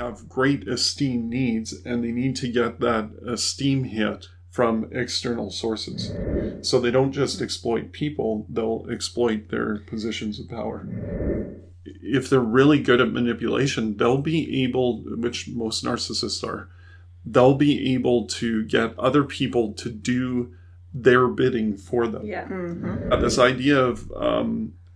have great esteem needs, and they need to get that esteem hit from external sources. So they don't just exploit people, they'll exploit their positions of power. If they're really good at manipulation, they'll be able, which most narcissists are, they'll be able to get other people to do their bidding for them. Yeah. Mm-hmm. This idea of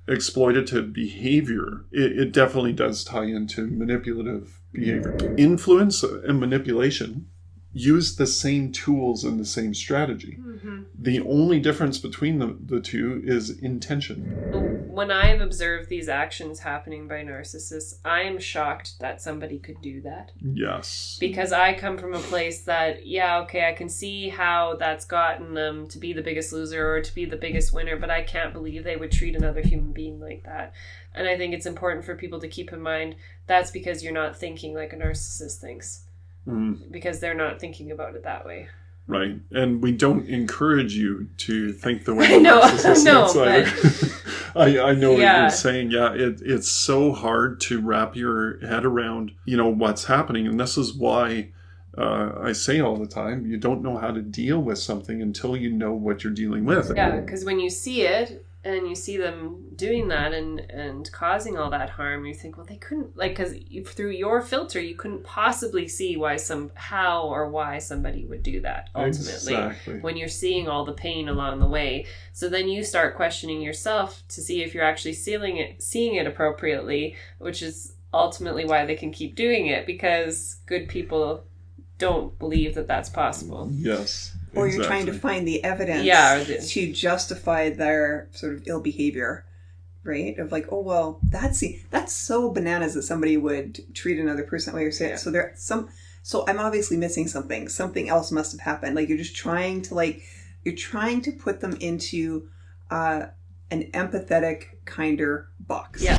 exploitative behavior, it definitely does tie into manipulative behavior. Influence and manipulation use the same tools and the same strategy. Mm-hmm. The only difference between the two is intention. When I've observed these actions happening by narcissists, I am shocked that somebody could do that. Yes. Because I come from a place that, yeah, okay, I can see how that's gotten them to be the biggest loser or to be the biggest winner, but I can't believe they would treat another human being like that. And I think it's important for people to keep in mind that's because you're not thinking like a narcissist thinks. Because they're not thinking about it that way. Right. And we don't encourage you to think the way a narcissist thinks either. I know what you're saying. Yeah, it's so hard to wrap your head around, what's happening. And this is why I say all the time, you don't know how to deal with something until you know what you're dealing with. Yeah, because when you see it, and you see them doing that and causing all that harm, you think, well, they couldn't, because through your filter, you couldn't possibly see why somebody would do that, ultimately. Exactly. When you're seeing all the pain along the way. So then you start questioning yourself to see if you're actually seeing it appropriately, which is ultimately why they can keep doing it, because good people don't believe that that's possible. Yes. Or you're trying to find the evidence to justify their sort of ill behavior, right? Of like, oh, well, that's so bananas that somebody would treat another person that way. Or say, so I'm obviously missing something. Something else must have happened. Like you're just trying to put them into an empathetic, kinder box. Yes.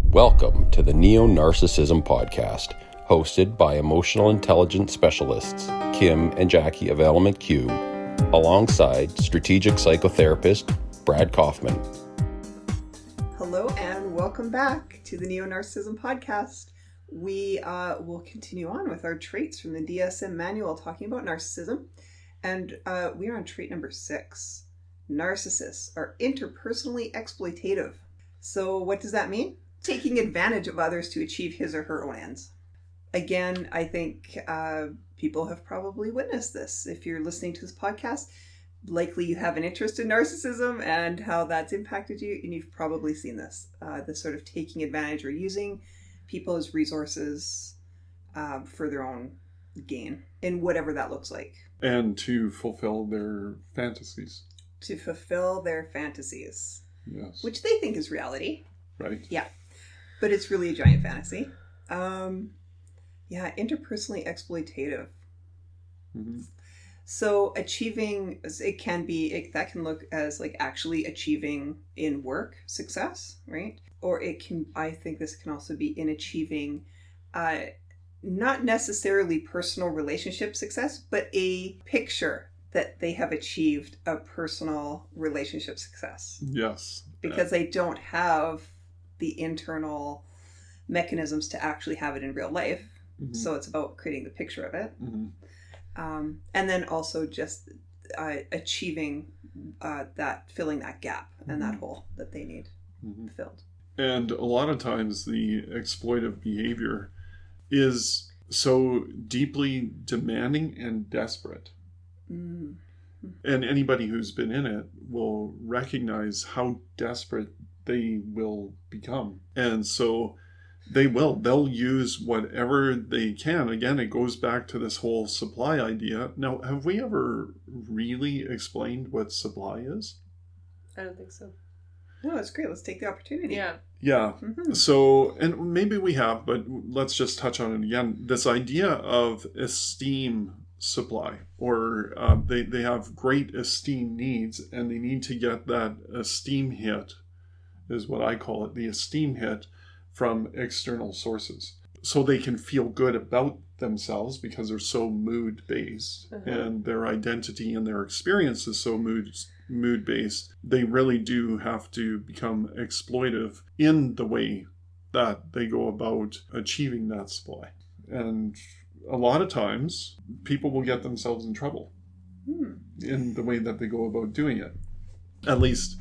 Welcome to the Neonarcissism podcast, hosted by emotional intelligence specialists Kim and Jackie of Element Q, alongside strategic psychotherapist Brad Kaufman. Hello and welcome back to the Neonarcissism podcast. We will continue on with our traits from the DSM manual talking about narcissism. And we are on trait number 6. Narcissists are interpersonally exploitative. So what does that mean? Taking advantage of others to achieve his or her own ends. Again, I think people have probably witnessed this. If you're listening to this podcast, likely you have an interest in narcissism and how that's impacted you, and you've probably seen this. This sort of taking advantage or using people as resources for their own gain, in whatever that looks like. And to fulfill their fantasies. Yes. Which they think is reality. Right. Yeah. But it's really a giant fantasy. Interpersonally exploitative. Mm-hmm. So achieving, that can look as like actually achieving in work success, right? Or I think this can also be in achieving not necessarily personal relationship success, but a picture that they have achieved a personal relationship success. Yes. Because they don't have the internal mechanisms to actually have it in real life. Mm-hmm. So it's about creating the picture of it. Mm-hmm. And then also just achieving filling that gap and that hole that they need filled. And a lot of times the exploitive behavior is so deeply demanding and desperate. Mm-hmm. And anybody who's been in it will recognize how desperate they will become. And so they'll use whatever they can. Again, it goes back to this whole supply idea. Now, have we ever really explained what supply is? I don't think so. No, that's great. Let's take the opportunity. Yeah. Mm-hmm. So, and maybe we have, but let's just touch on it again. This idea of esteem supply, or they have great esteem needs, and they need to get that esteem hit, is what I call it, the esteem hit from external sources. So they can feel good about themselves because they're so mood-based, and their identity and their experience is so mood-based. They really do have to become exploitive in the way that they go about achieving that supply. And a lot of times, people will get themselves in trouble in the way that they go about doing it. At least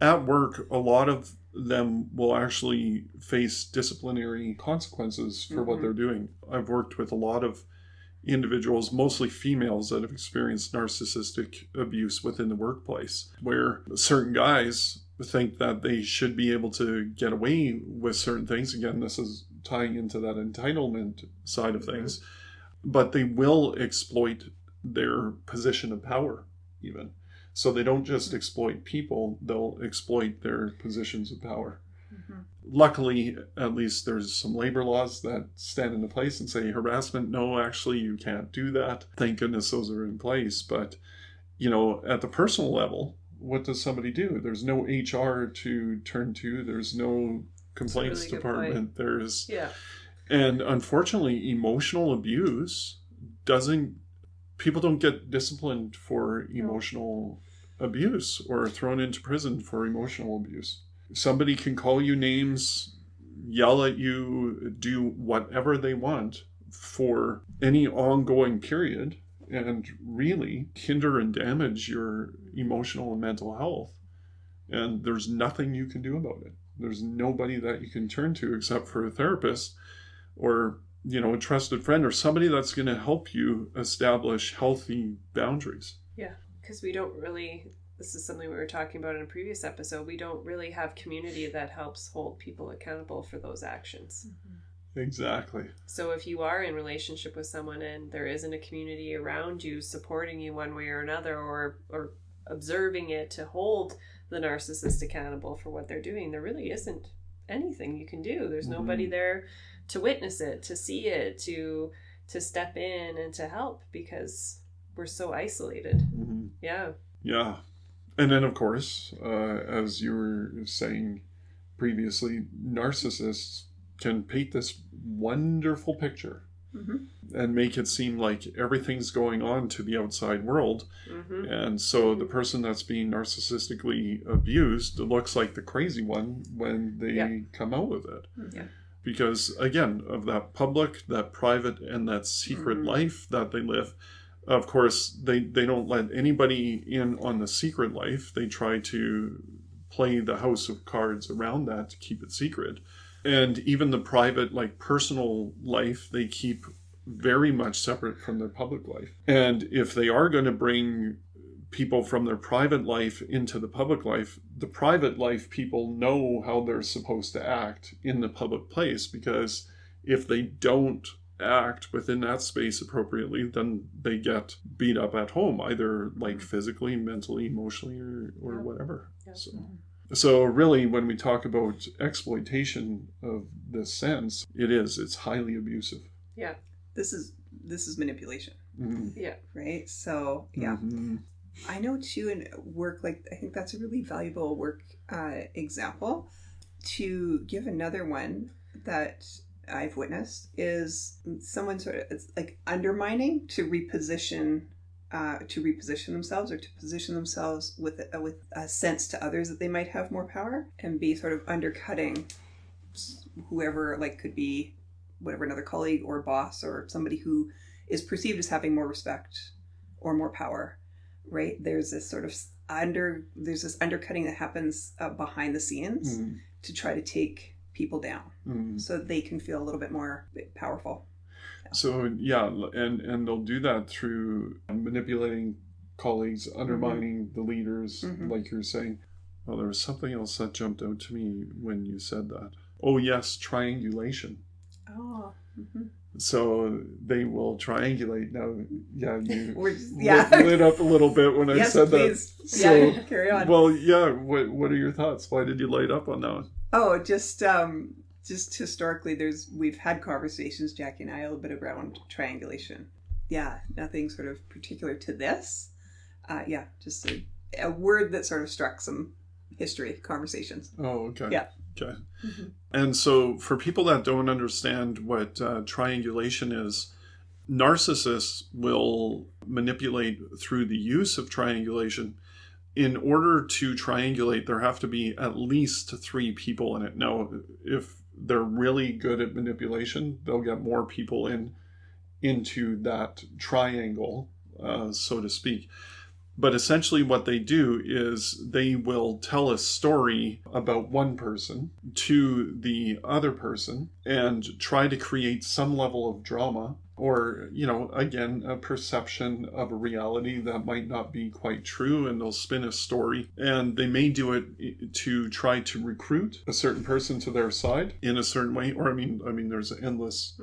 at work, a lot of them will actually face disciplinary consequences for what they're doing. I've worked with a lot of individuals, mostly females, that have experienced narcissistic abuse within the workplace, where certain guys think that they should be able to get away with certain things. Again, this is tying into that entitlement side of things, but they will exploit their position of power even. So they don't just exploit people, they'll exploit their positions of power. Luckily, at least there's some labor laws that stand into place and say harassment, no, actually you can't do that. Thank goodness those are in place. But, you know, at the personal level, what does somebody do? There's no HR to turn to. There's no complaints really department. And unfortunately, emotional abuse people don't get disciplined for emotional abuse or thrown into prison for emotional abuse. Somebody can call you names, yell at you, do whatever they want for any ongoing period, and really hinder and damage your emotional and mental health. And there's nothing you can do about it. There's nobody that you can turn to except for a therapist or, you know, a trusted friend or somebody that's going to help you establish healthy boundaries. Yeah, because we don't really, this is something we were talking about in a previous episode, we don't really have community that helps hold people accountable for those actions. Exactly. So if you are in relationship with someone and there isn't a community around you supporting you one way or another, or observing it to hold the narcissist accountable for what they're doing, there really isn't anything you can do. There's nobody there to witness it, to see it, to step in and to help, because we're so isolated. Yeah. And then, of course, as you were saying previously, narcissists can paint this wonderful picture and make it seem like everything's going on to the outside world. And so the person that's being narcissistically abused looks like the crazy one when they come out with it. Because, again, of that public, that private, and that secret life that they live. Of course, they don't let anybody in on the secret life. They try to play the house of cards around that to keep it secret. And even the private, like personal life, they keep very much separate from their public life. And if they are going to bring people from their private life into the public life, the private life people know how they're supposed to act in the public place, because if they don't act within that space appropriately, then they get beat up at home, either like physically, mentally, emotionally, or whatever. So really, when we talk about exploitation of this sense, it's highly abusive. Yeah. This is manipulation. Yeah. Right? So, I know too in work, like I think that's a really valuable work example. To give another one that I've witnessed is someone it's like undermining to reposition themselves, or to position themselves with a sense to others that they might have more power, and be sort of undercutting whoever, like could be whatever, another colleague or boss or somebody who is perceived as having more respect or more power, right? There's this sort of undercutting that happens behind the scenes to try to take people down so that they can feel a little bit more powerful. So and they'll do that through manipulating colleagues, undermining the leaders, like you're saying. Well, there was something else that jumped out to me when you said that. Oh yes, triangulation. So they will triangulate. Now, you lit up a little bit when I said please. That. So, carry on. Well, what are your thoughts? Why did you light up on that one? Oh, just historically, we've had conversations, Jackie and I, a little bit around triangulation. Yeah, nothing sort of particular to this. Just a word that sort of struck some history conversations. Oh, okay. Yeah. Okay. And so for people that don't understand what triangulation is, narcissists will manipulate through the use of triangulation. In order to triangulate, there have to be at least 3 people in it. Now, if they're really good at manipulation, they'll get more people into that triangle, so to speak. But essentially what they do is they will tell a story about one person to the other person and try to create some level of drama, or, again, a perception of a reality that might not be quite true, and they'll spin a story. And they may do it to try to recruit a certain person to their side in a certain way, or I mean there's endless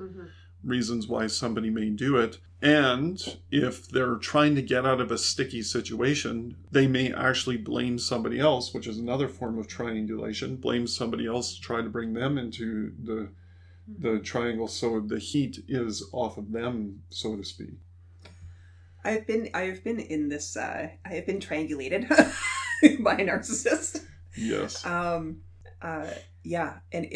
reasons why somebody may do it. And if they're trying to get out of a sticky situation, they may actually blame somebody else, which is another form of triangulation. Blame somebody else to try to bring them into the triangle, so the heat is off of them, so to speak. I have been in this. I have been triangulated by a narcissist. Yes. Yeah, and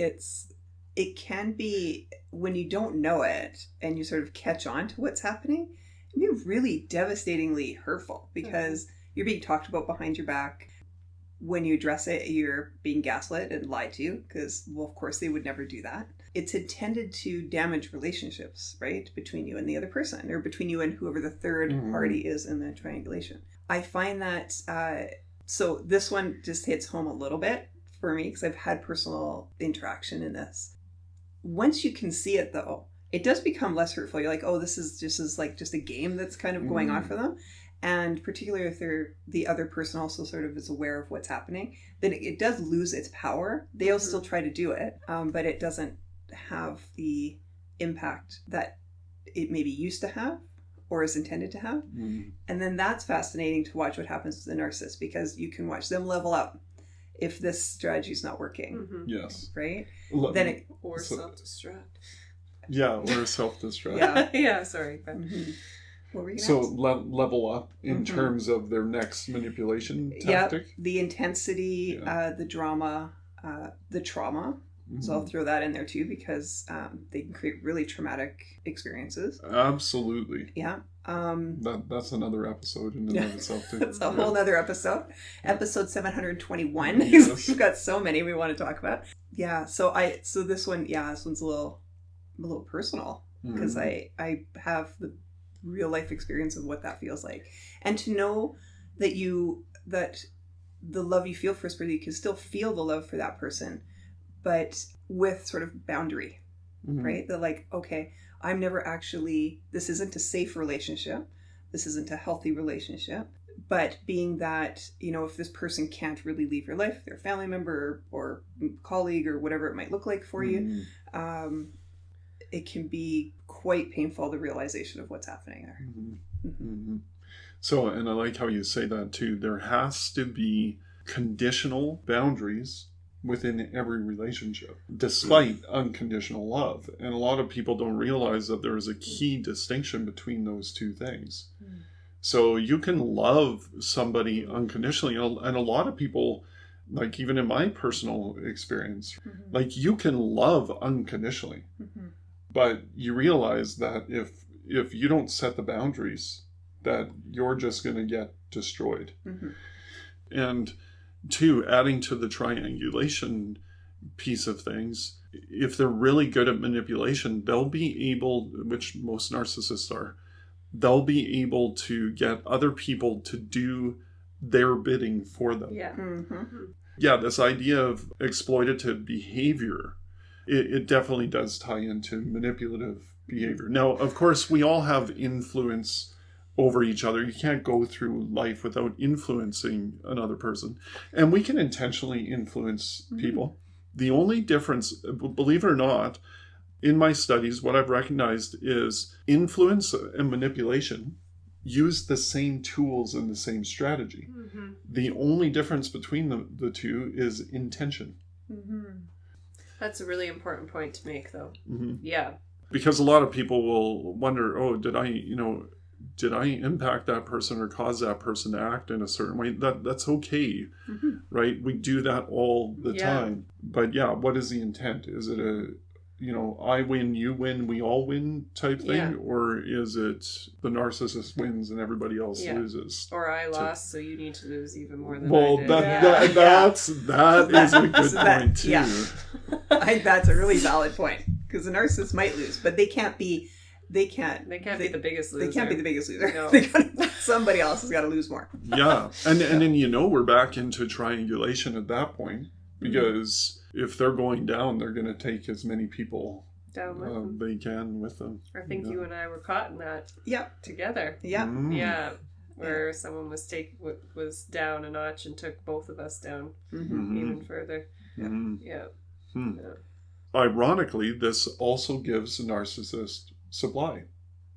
it can be, when you don't know it and you sort of catch on to what's happening, it can be really devastatingly hurtful, because you're being talked about behind your back. When you address it, you're being gaslit and lied to, because, well, of course they would never do that. It's intended to damage relationships, right? Between you and the other person, or between you and whoever the third party is in the triangulation. I find that, so this one just hits home a little bit for me, because I've had personal interaction in this. Once you can see it, though, it does become less hurtful. You're like, oh, this is just a game that's kind of going on for them. And particularly if the other person also sort of is aware of what's happening, then it does lose its power. They'll still try to do it, but it doesn't have the impact that it maybe used to have or is intended to have. And then that's fascinating to watch what happens to the narcissist, because you can watch them level up if this strategy is not working. Yes. Right? Or self-destruct. Yeah, or self-destruct. Yeah, sorry. But... What were you So level up in terms of their next manipulation tactic? The intensity, the drama, the trauma. So I'll throw that in there too, because they can create really traumatic experiences. Absolutely. Yeah. That's another episode in and of itself too. It's a whole other episode. Episode 721. Yes. We've got so many we want to talk about. Yeah. So this one, this one's a little personal, because I have the real life experience of what that feels like, and to know that the love you feel for this person, you can still feel the love for that person, but with sort of boundary, right? That, like, okay, I'm never actually, this isn't a safe relationship, this isn't a healthy relationship, but being that, if this person can't really leave your life, they're a family member or colleague or whatever it might look like for you, it can be quite painful, the realization of what's happening there. So, and I like how you say that too. There has to be conditional boundaries within every relationship, despite unconditional love. And a lot of people don't realize that there is a key distinction between those two things. So you can love somebody unconditionally, and a lot of people, like even in my personal experience, like you can love unconditionally. But you realize that if you don't set the boundaries, that you're just going to get destroyed. And two, adding to the triangulation piece of things, if they're really good at manipulation, they'll be able, which most narcissists are, they'll be able to get other people to do their bidding for them. Yeah, this idea of exploitative behavior, it definitely does tie into manipulative behavior. Now, of course, we all have influence over each other. You can't go through life without influencing another person. And we can intentionally influence people. The only difference, believe it or not, in my studies, what I've recognized is influence and manipulation use the same tools and the same strategy. The only difference between the two is intention. That's a really important point to make, though. Yeah. Because a lot of people will wonder, oh, did I impact that person or cause that person to act in a certain way? That's okay, right? We do that all the time. But yeah, what is the intent? Is it I win, you win, we all win type thing? Yeah. Or is it the narcissist wins and everybody else loses? Or I lost, so you need to lose even more than Well, I did. that is a good point too. Yeah. I think that's a really valid point, because the narcissist might lose, but they can't be the biggest loser. They can't be the biggest loser. No. Somebody else has got to lose more. Yeah. And then we're back into triangulation at that point, because if they're going down, they're going to take as many people down with them. They can with them. I think you and I were caught in that together. Yeah. Yeah. Where someone was down a notch and took both of us down even further. Yeah. Ironically, this also gives a narcissist supply.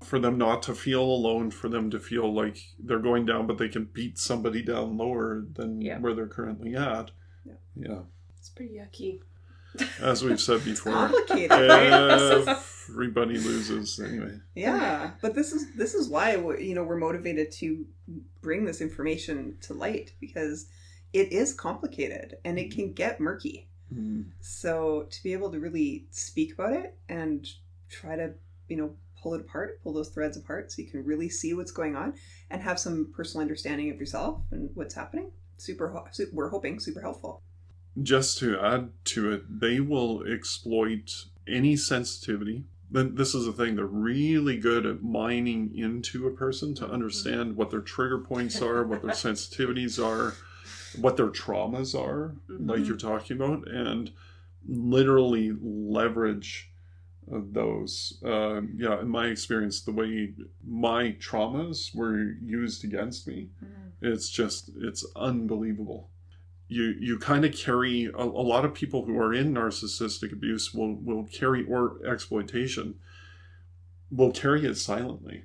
For them not to feel alone, for them to feel like they're going down, but they can beat somebody down lower than where they're currently at. Yeah. It's pretty yucky. As we've said before, complicated. Everybody loses anyway. Yeah, but this is why we're motivated to bring this information to light, because it is complicated and it can get murky. So to be able to really speak about it and try to pull those threads apart, so you can really see what's going on and have some personal understanding of yourself and what's happening. We're hoping super helpful. Just to add to it, they will exploit any sensitivity. This is the thing, they're really good at mining into a person to understand what their trigger points are, what their sensitivities are, what their traumas are, like you're talking about, and literally leverage those. In my experience, the way my traumas were used against me, it's unbelievable. You kind of carry a lot of people who are in narcissistic abuse will carry, or exploitation, will carry it silently,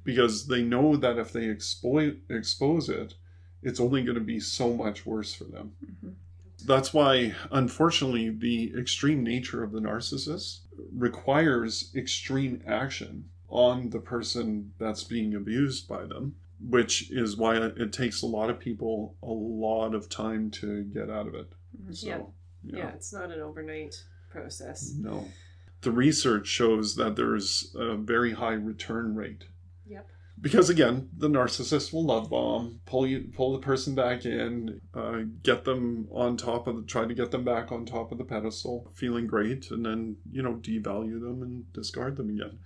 because they know that if they expose it, it's only going to be so much worse for them. That's why, unfortunately, the extreme nature of the narcissist requires extreme action on the person that's being abused by them, which is why it takes a lot of people a lot of time to get out of it. So, it's not an overnight process. No. The research shows that there's a very high return rate. Yep. Because again, the narcissist will love bomb, pull the person back in, get them try to get them back on top of the pedestal, feeling great, and then, devalue them and discard them again.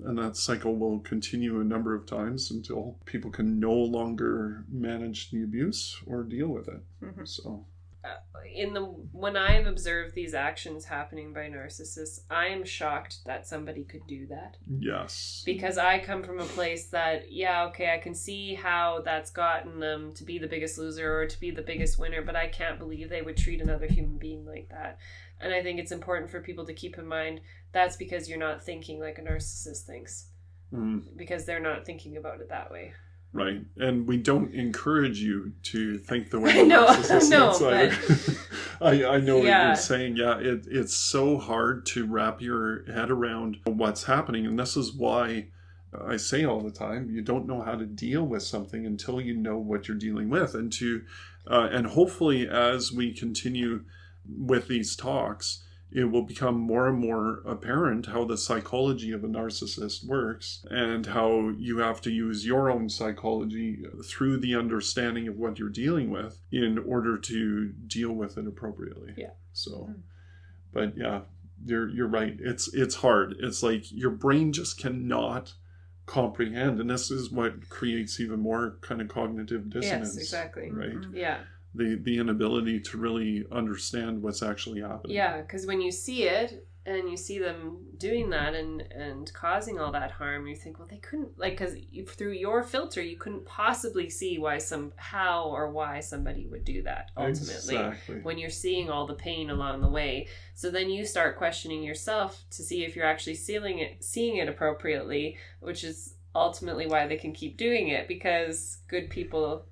And that cycle will continue a number of times until people can no longer manage the abuse or deal with it. So, when I've observed these actions happening by narcissists, I am shocked that somebody could do that. Yes. Because I come from a place that, I can see how that's gotten them to be the biggest loser or to be the biggest winner, but I can't believe they would treat another human being like that. And I think it's important for people to keep in mind that's because you're not thinking like a narcissist thinks. Because they're not thinking about it that way. Right. And we don't encourage you to think the way a narcissist thinks either. I know what you're saying. Yeah, it's so hard to wrap your head around what's happening. And this is why I say all the time, you don't know how to deal with something until you know what you're dealing with. And hopefully as we continue with these talks, it will become more and more apparent how the psychology of a narcissist works, and how you have to use your own psychology through the understanding of what you're dealing with in order to deal with it appropriately. Yeah. So, but yeah, you're right. It's hard. It's like your brain just cannot comprehend, and this is what creates even more kind of cognitive dissonance. Yes, exactly. Right. Yeah. The inability to really understand what's actually happening. Yeah, because when you see it and you see them doing that and causing all that harm, you think, well, they couldn't, because through your filter, you couldn't possibly see why somebody would do that ultimately. Exactly. When you're seeing all the pain along the way. So then you start questioning yourself to see if you're actually seeing it appropriately, which is ultimately why they can keep doing it, because good people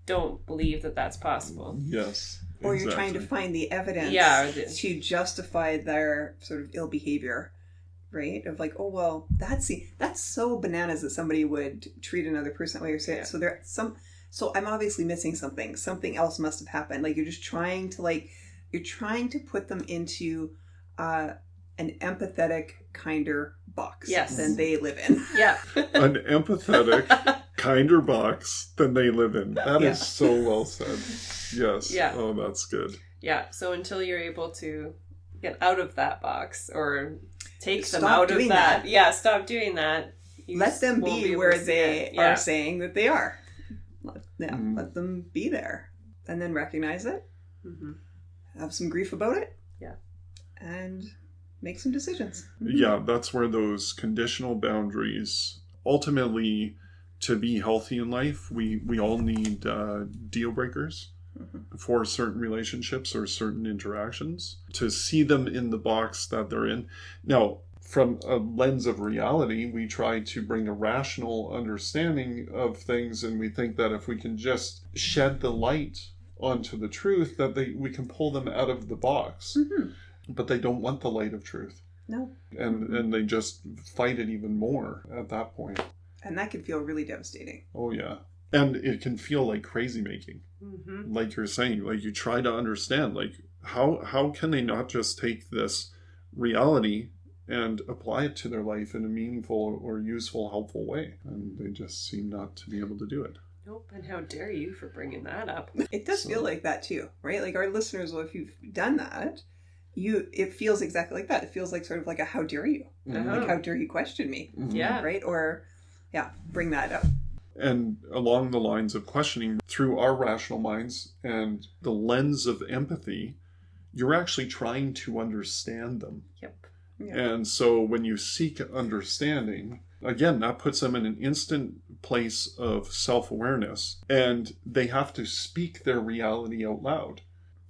don't believe that that's possible. Yes. Or you're trying to find the evidence to justify their sort of ill behavior, right? Of like, oh, well, that's so bananas that somebody would treat another person that way or say it. So I'm obviously missing something. Something else must have happened. Like you're just trying to put them into an an empathetic, kinder box Yes. than they live in. Yeah. An empathetic, kinder box than they live in. That is so well said. Yes. Yeah. Oh, that's good. Yeah. So until you're able to get out of that box or take them Stop out of doing that. that. Yeah, stop doing that. You Let them won't be able where to see they it. are saying that they are. Let Mm. them be there. And then recognize it. Mm-hmm. Have some grief about it. Yeah. And make some decisions. Yeah, that's where those conditional boundaries, ultimately, to be healthy in life, we all need deal breakers for certain relationships or certain interactions, to see them in the box that they're in. Now, from a lens of reality, we try to bring a rational understanding of things, and we think that if we can just shed the light onto the truth, that we can pull them out of the box. Mm-hmm. But they don't want the light of truth. No. And they just fight it even more at that point. And that can feel really devastating. Oh, yeah. And it can feel like crazy making. Mm-hmm. Like you're saying, like you try to understand, like how can they not just take this reality and apply it to their life in a meaningful or useful, helpful way? And they just seem not to be able to do it. Nope. And how dare you for bringing that up? It does feel like that too, right? Like our listeners, well, if you've done that, it feels exactly like that. It feels like sort of like a how dare you? Like how dare you question me? Mhm. Yeah. Right? Or bring that up. And along the lines of questioning, through our rational minds and the lens of empathy, you're actually trying to understand them. Yep. Yeah. And so when you seek understanding, again, that puts them in an instant place of self-awareness, and they have to speak their reality out loud.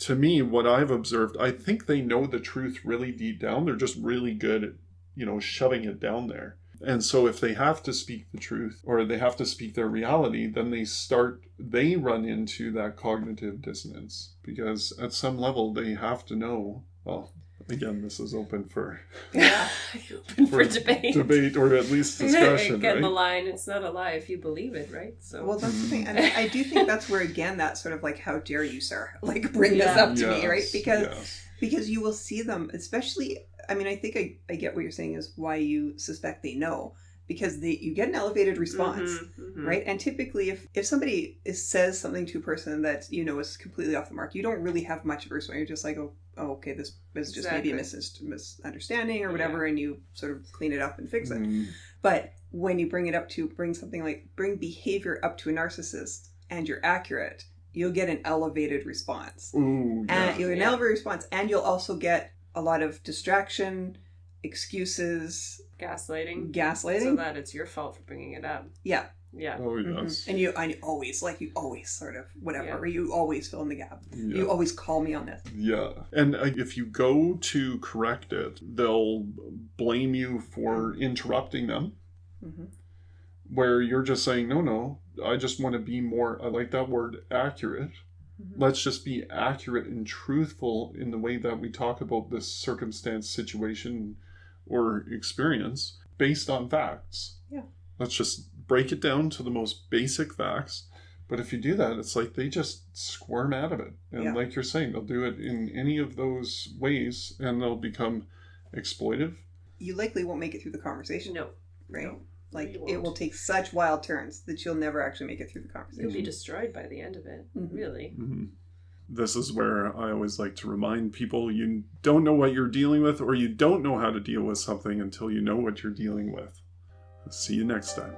To me, what I've observed, I think they know the truth really deep down. They're just really good at, shoving it down there. And so if they have to speak the truth, or they have to speak their reality, then they run into that cognitive dissonance, because at some level they have to know, well, again, this is open for Open for debate. or at least discussion, Again, right? the line, it's not a lie if you believe it, right? So Well, that's the thing. And I do think that's where, again, that sort of like, how dare you, sir? Like, bring this up to me, right? Because you will see them, especially, I mean, I think I get what you're saying is why you suspect they know. Because you get an elevated response, right? And typically, if somebody says something to a person that is completely off the mark, you don't really have much of a response. You're just like, oh, okay, this is just maybe a misunderstanding or whatever, and you sort of clean it up and fix it. But when you bring behavior up to a narcissist and you're accurate, you'll get an elevated response. Ooh, yeah. And you'll get an elevated response, and you'll also get a lot of distraction, excuses, gaslighting, so that it's your fault for bringing it up. Yeah. Oh, yes. And you always sort of whatever, or you always fill in the gap. Yeah. You always call me on this. Yeah. And if you go to correct it, they'll blame you for interrupting them, where you're just saying, no, I just want to be more, I like that word, accurate. Let's just be accurate and truthful in the way that we talk about this circumstance, situation, or experience based on facts. Yeah. Let's just break it down to the most basic facts. But if you do that, it's like they just squirm out of it. And like you're saying, they'll do it in any of those ways, and they'll become exploitive. You likely won't make it through the conversation. No. Right? No, like, it will take such wild turns that you'll never actually make it through the conversation. You'll be destroyed by the end of it, really. This is where I always like to remind people, you don't know what you're dealing with, or you don't know how to deal with something until you know what you're dealing with. See you next time.